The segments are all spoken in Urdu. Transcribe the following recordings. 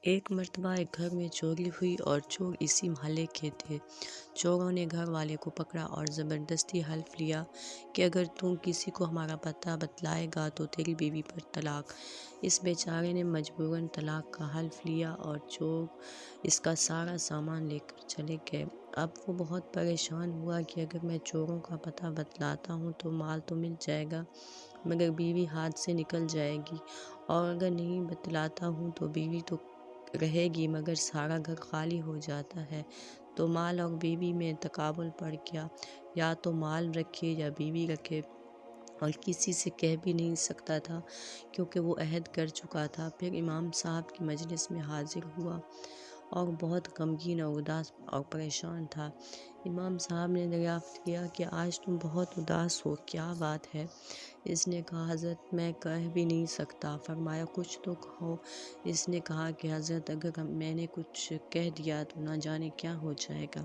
ایک مرتبہ ایک گھر میں چوری ہوئی اور چور اسی محلے کے تھے۔ چوروں نے گھر والے کو پکڑا اور زبردستی حلف لیا کہ اگر تم کسی کو ہمارا پتہ بتلائے گا تو تیری بیوی پر طلاق۔ اس بیچارے نے مجبوراً طلاق کا حلف لیا اور چور اس کا سارا سامان لے کر چلے گئے۔ اب وہ بہت پریشان ہوا کہ اگر میں چوروں کا پتہ بتلاتا ہوں تو مال تو مل جائے گا، مگر بیوی ہاتھ سے نکل جائے گی، اور اگر نہیں بتلاتا ہوں تو بیوی تو رہے گی مگر سارا گھر خالی ہو جاتا ہے، تو مال اور بیوی میں تقابل پڑ گیا۔ یا تو مال رکھے یا بیوی رکھے، اور کسی سے کہہ بھی نہیں سکتا تھا کیونکہ وہ عہد کر چکا تھا۔ پھر امام صاحب کی مجلس میں حاضر ہوا اور بہت غمگین اور اداس اور پریشان تھا۔ امام صاحب نے دریافت کیا کہ آج تم بہت اداس ہو، کیا بات ہے؟ اس نے کہا حضرت میں کہہ بھی نہیں سکتا۔ فرمایا کچھ تو کہو۔ اس نے کہا کہ حضرت اگر میں نے کچھ کہہ دیا تو نہ جانے کیا ہو جائے گا۔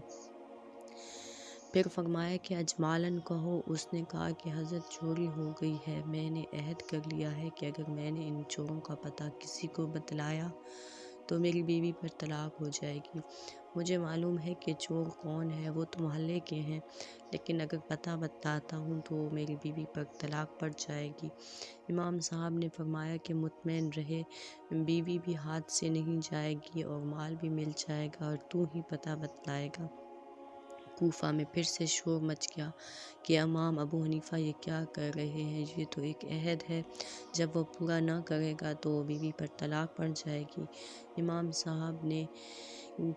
پھر فرمایا کہ اجمالاً کہو۔ اس نے کہا کہ حضرت چوری ہو گئی ہے، میں نے عہد کر لیا ہے کہ اگر میں نے ان چوروں کا پتہ کسی کو بتلایا تو میری بیوی پر طلاق ہو جائے گی۔ مجھے معلوم ہے کہ چور کون ہے، وہ تو محلے کے ہیں، لیکن اگر پتہ بتلاتا ہوں تو میری بیوی پر طلاق پڑ جائے گی۔ امام صاحب نے فرمایا کہ مطمئن رہے، بیوی بھی ہاتھ سے نہیں جائے گی اور مال بھی مل جائے گا، اور تو ہی پتہ بتلائے گا۔ کوفہ میں پھر سے شور مچ گیا کہ امام ابو حنیفہ یہ کیا کر رہے ہیں، یہ تو ایک عہد ہے، جب وہ پورا نہ کرے گا تو بیوی پر طلاق پڑ جائے گی۔ امام صاحب نے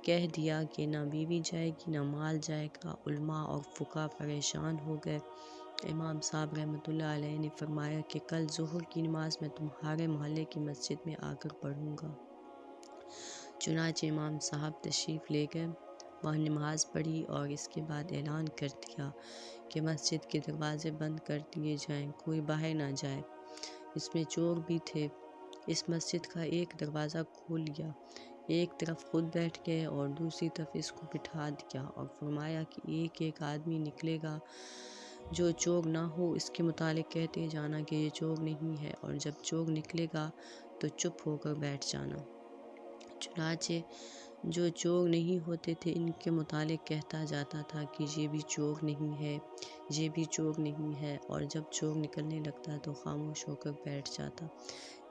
کہہ دیا کہ نہ بیوی جائے گی نہ مال جائے گا۔ علماء اور فقہا پریشان ہو گئے۔ امام صاحب رحمۃ اللہ علیہ نے فرمایا کہ کل ظہر کی نماز میں تمہارے محلے کی مسجد میں آ کر پڑھوں گا۔ چنانچہ امام صاحب تشریف لے گئے، وہاں نماز پڑھی اور اس کے بعد اعلان کر دیا کہ مسجد کے دروازے بند کر دیے جائیں، کوئی باہر نہ جائے۔ اس میں چور بھی تھے۔ اس مسجد کا ایک دروازہ کھول لیا، ایک طرف خود بیٹھ گئے اور دوسری طرف اس کو بٹھا دیا، اور فرمایا کہ ایک ایک آدمی نکلے گا جو چور نہ ہو اس کے متعلق کہتے جانا کہ یہ چور نہیں ہے، اور جب چور نکلے گا تو چپ ہو کر بیٹھ جانا۔ چنانچہ جو چور نہیں ہوتے تھے ان کے متعلق کہتا جاتا تھا کہ یہ بھی چور نہیں ہے، یہ بھی چور نہیں ہے، اور جب چور نکلنے لگتا تو خاموش ہو کر بیٹھ جاتا۔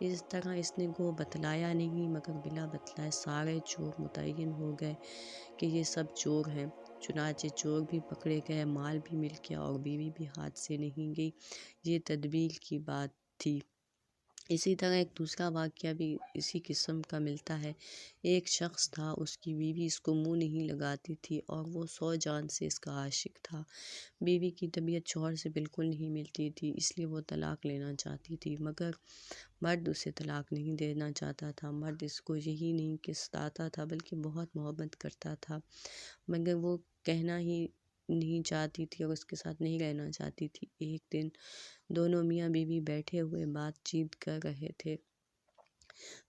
اس طرح اس نے گو بتلایا نہیں، مگر بلا بتلائے سارے چور متعین ہو گئے کہ یہ سب چور ہیں۔ چنانچہ چور بھی پکڑے گئے، مال بھی مل گیا اور بیوی بھی ہاتھ سے نہیں گئی۔ یہ تدبیر کی بات تھی۔ اسی طرح ایک دوسرا واقعہ بھی اسی قسم کا ملتا ہے۔ ایک شخص تھا، اس کی بیوی اس کو منہ نہیں لگاتی تھی اور وہ 100 جان سے اس کا عاشق تھا۔ بیوی کی طبیعت شوہر سے بالکل نہیں ملتی تھی، اس لیے وہ طلاق لینا چاہتی تھی، مگر مرد اسے طلاق نہیں دینا چاہتا تھا۔ مرد اس کو یہی نہیں کہ ستاتا تھا بلکہ بہت محبت کرتا تھا، مگر وہ کہنا ہی نہیں چاہتی تھی اور اس کے ساتھ نہیں رہنا چاہتی تھی۔ ایک دن دونوں میاں بیوی بیٹھے ہوئے بات چیت کر رہے تھے۔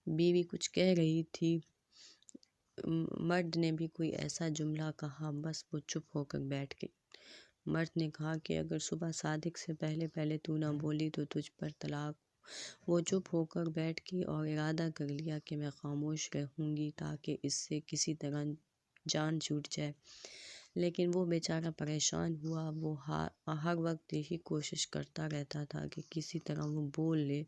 بیوی کچھ کہہ رہی تھی، مرد نے بھی کوئی ایسا جملہ کہا، بس وہ چپ ہو کر بیٹھ گئی۔ مرد نے کہا کہ اگر صبح صادق سے پہلے تو نہ بولی تو تجھ پر طلاق ہو۔ وہ چپ ہو کر بیٹھ گئی اور ارادہ کر لیا کہ میں خاموش رہوں گی تاکہ اس سے کسی طرح جان چھوٹ جائے، لیکن وہ بیچارہ پریشان ہوا۔ وہ ہر وقت یہی کوشش کرتا رہتا تھا کہ کسی طرح وہ بول لے،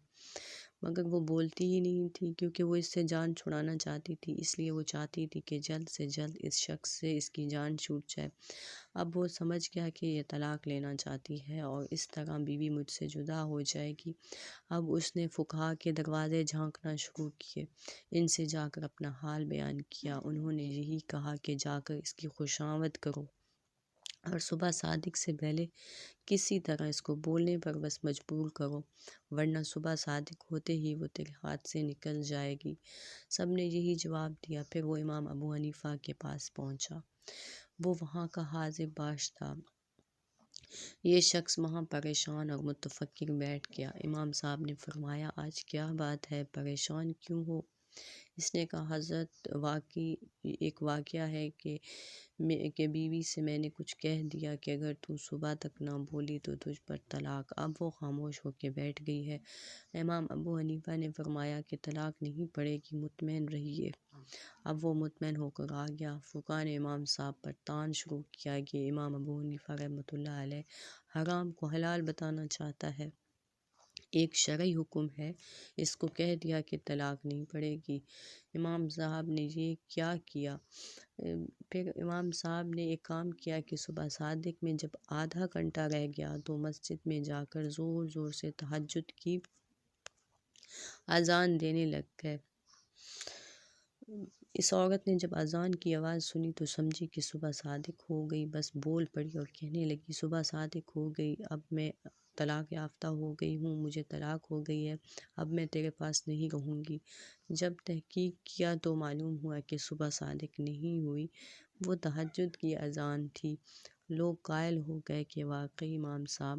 مگر وہ بولتی ہی نہیں تھی کیونکہ وہ اس سے جان چھڑانا چاہتی تھی، اس لیے وہ چاہتی تھی کہ جلد سے جلد اس شخص سے اس کی جان چھوٹ جائے۔ اب وہ سمجھ گیا کہ یہ طلاق لینا چاہتی ہے اور اس طرح بیوی مجھ سے جدا ہو جائے گی۔ اب اس نے فقہا کے دروازے جھانکنا شروع کیے، ان سے جا کر اپنا حال بیان کیا۔ انہوں نے یہی کہا کہ جا کر اس کی خوشامد کرو اور صبح صادق سے پہلے کسی طرح اس کو بولنے پر بس مجبور کرو، ورنہ صبح صادق ہوتے ہی وہ تیرے ہاتھ سے نکل جائے گی۔ سب نے یہی جواب دیا۔ پھر وہ امام ابو حنیفہ کے پاس پہنچا۔ وہ وہاں کا حاضر باش تھا۔ یہ شخص وہاں پریشان اور متفکر بیٹھ گیا۔ امام صاحب نے فرمایا آج کیا بات ہے، پریشان کیوں ہو؟ اس نے کہا حضرت ایک واقعہ ہے کہ بیوی سے میں نے کچھ کہہ دیا کہ اگر تو صبح تک نہ بولی تو تجھ پر طلاق۔ اب وہ خاموش ہو کے بیٹھ گئی ہے۔ امام ابو حنیفہ نے فرمایا کہ طلاق نہیں پڑے گی، مطمئن رہیے۔ اب وہ مطمئن ہو کر آ گیا۔ فقہا نے امام صاحب پر طعن شروع کیا کہ امام ابو حنیفہ رحمۃ اللہ علیہ حرام کو حلال بتانا چاہتا ہے، ایک شرعی حکم ہے، اس کو کہہ دیا کہ طلاق نہیں پڑے گی۔ امام صاحب نے یہ کیا کیا؟ پھر امام صاحب نے ایک کام کیا کہ صبح صادق میں جب آدھا گھنٹہ رہ گیا تو مسجد میں جا کر زور زور سے تہجد کی اذان دینے لگ گئے۔ اس عورت نے جب اذان کی آواز سنی تو سمجھی کہ صبح صادق ہو گئی، بس بول پڑی اور کہنے لگی صبح صادق ہو گئی، اب میں طلاق یافتہ ہو گئی ہوں، مجھے طلاق ہو گئی ہے، اب میں تیرے پاس نہیں رہوں گی۔ جب تحقیق کیا تو معلوم ہوا کہ صبح صادق نہیں ہوئی، وہ تہجد کی اذان تھی۔ لوگ قائل ہو گئے کہ واقعی امام صاحب